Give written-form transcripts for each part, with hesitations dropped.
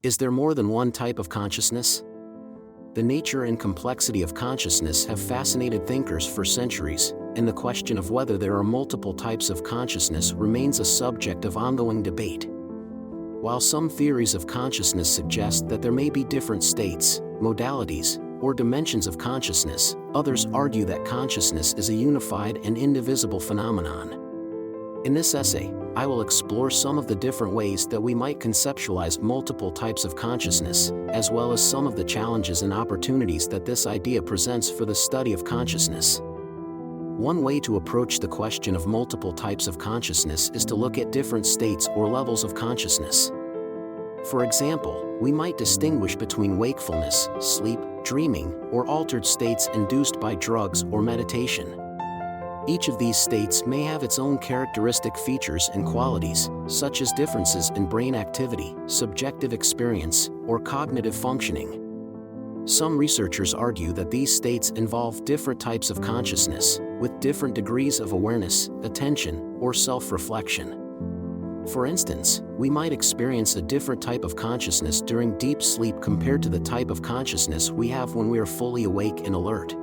Is there more than one type of consciousness? The nature and complexity of consciousness have fascinated thinkers for centuries, and the question of whether there are multiple types of consciousness remains a subject of ongoing debate. While some theories of consciousness suggest that there may be different states, modalities, or dimensions of consciousness, others argue that consciousness is a unified and indivisible phenomenon. In this essay, I will explore some of the different ways that we might conceptualize multiple types of consciousness, as well as some of the challenges and opportunities that this idea presents for the study of consciousness. One way to approach the question of multiple types of consciousness is to look at different states or levels of consciousness. For example, we might distinguish between wakefulness, sleep, dreaming, or altered states induced by drugs or meditation. Each of these states may have its own characteristic features and qualities, such as differences in brain activity, subjective experience, or cognitive functioning. Some researchers argue that these states involve different types of consciousness, with different degrees of awareness, attention, or self-reflection. For instance, we might experience a different type of consciousness during deep sleep compared to the type of consciousness we have when we are fully awake and alert.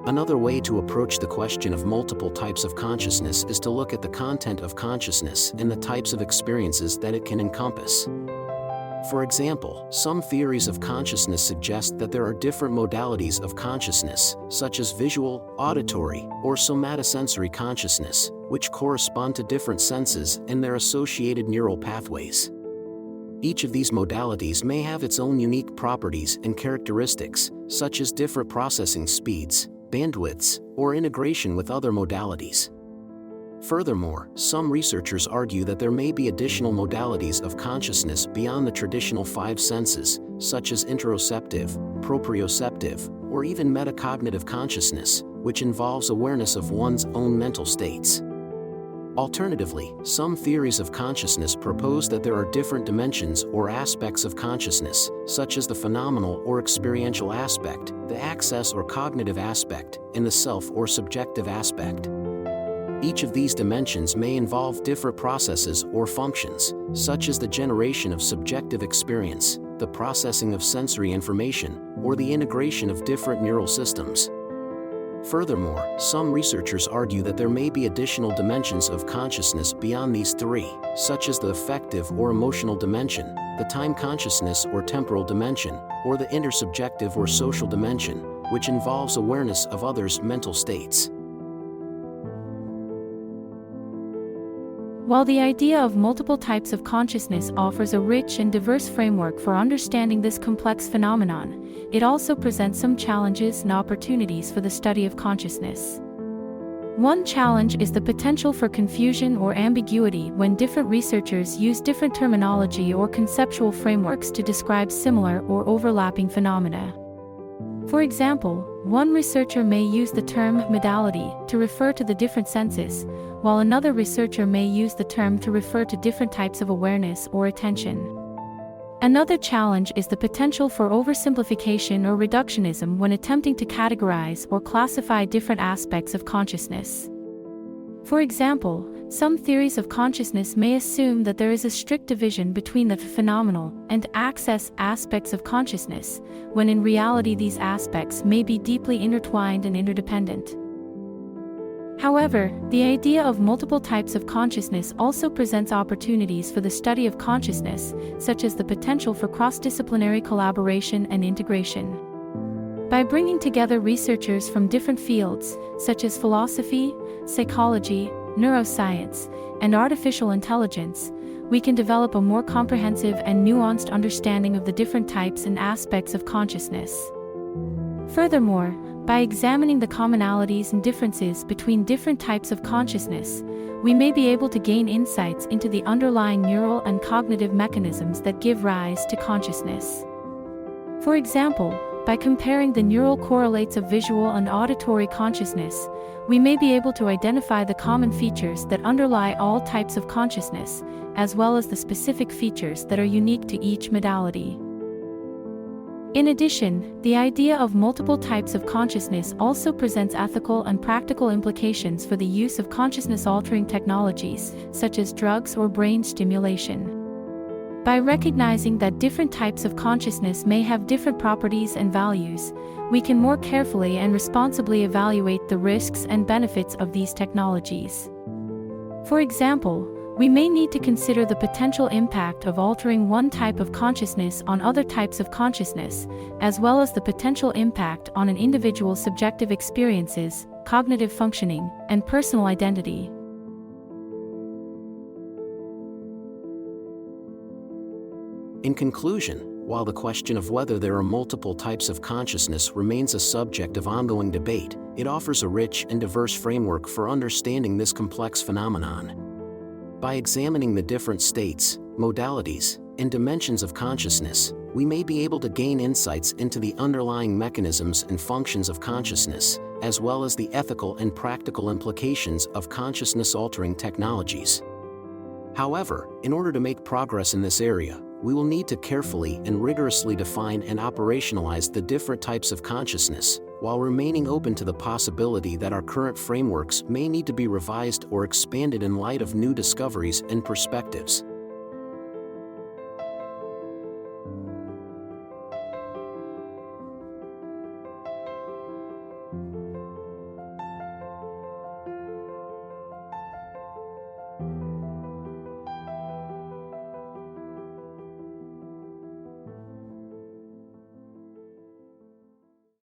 Another way to approach the question of multiple types of consciousness is to look at the content of consciousness and the types of experiences that it can encompass. For example, some theories of consciousness suggest that there are different modalities of consciousness, such as visual, auditory, or somatosensory consciousness, which correspond to different senses and their associated neural pathways. Each of these modalities may have its own unique properties and characteristics, such as different processing speeds, bandwidths, or integration with other modalities. Furthermore, some researchers argue that there may be additional modalities of consciousness beyond the traditional five senses, such as interoceptive, proprioceptive, or even metacognitive consciousness, which involves awareness of one's own mental states. Alternatively, some theories of consciousness propose that there are different dimensions or aspects of consciousness, such as the phenomenal or experiential aspect, the access or cognitive aspect, and the self or subjective aspect. Each of these dimensions may involve different processes or functions, such as the generation of subjective experience, the processing of sensory information, or the integration of different neural systems. Furthermore, some researchers argue that there may be additional dimensions of consciousness beyond these three, such as the affective or emotional dimension, the time consciousness or temporal dimension, or the intersubjective or social dimension, which involves awareness of others' mental states. While the idea of multiple types of consciousness offers a rich and diverse framework for understanding this complex phenomenon, it also presents some challenges and opportunities for the study of consciousness. One challenge is the potential for confusion or ambiguity when different researchers use different terminology or conceptual frameworks to describe similar or overlapping phenomena. For example, one researcher may use the term modality to refer to the different senses, while another researcher may use the term to refer to different types of awareness or attention. Another challenge is the potential for oversimplification or reductionism when attempting to categorize or classify different aspects of consciousness. For example, some theories of consciousness may assume that there is a strict division between the phenomenal and access aspects of consciousness, when in reality these aspects may be deeply intertwined and interdependent. However, the idea of multiple types of consciousness also presents opportunities for the study of consciousness, such as the potential for cross-disciplinary collaboration and integration. By bringing together researchers from different fields, such as philosophy, psychology, neuroscience, and artificial intelligence, we can develop a more comprehensive and nuanced understanding of the different types and aspects of consciousness. Furthermore, by examining the commonalities and differences between different types of consciousness, we may be able to gain insights into the underlying neural and cognitive mechanisms that give rise to consciousness. For example, by comparing the neural correlates of visual and auditory consciousness, we may be able to identify the common features that underlie all types of consciousness, as well as the specific features that are unique to each modality. In addition, the idea of multiple types of consciousness also presents ethical and practical implications for the use of consciousness-altering technologies, such as drugs or brain stimulation. By recognizing that different types of consciousness may have different properties and values, we can more carefully and responsibly evaluate the risks and benefits of these technologies. For example, we may need to consider the potential impact of altering one type of consciousness on other types of consciousness, as well as the potential impact on an individual's subjective experiences, cognitive functioning, and personal identity. In conclusion, while the question of whether there are multiple types of consciousness remains a subject of ongoing debate, it offers a rich and diverse framework for understanding this complex phenomenon. By examining the different states, modalities, and dimensions of consciousness, we may be able to gain insights into the underlying mechanisms and functions of consciousness, as well as the ethical and practical implications of consciousness-altering technologies. However, in order to make progress in this area, we will need to carefully and rigorously define and operationalize the different types of consciousness, while remaining open to the possibility that our current frameworks may need to be revised or expanded in light of new discoveries and perspectives.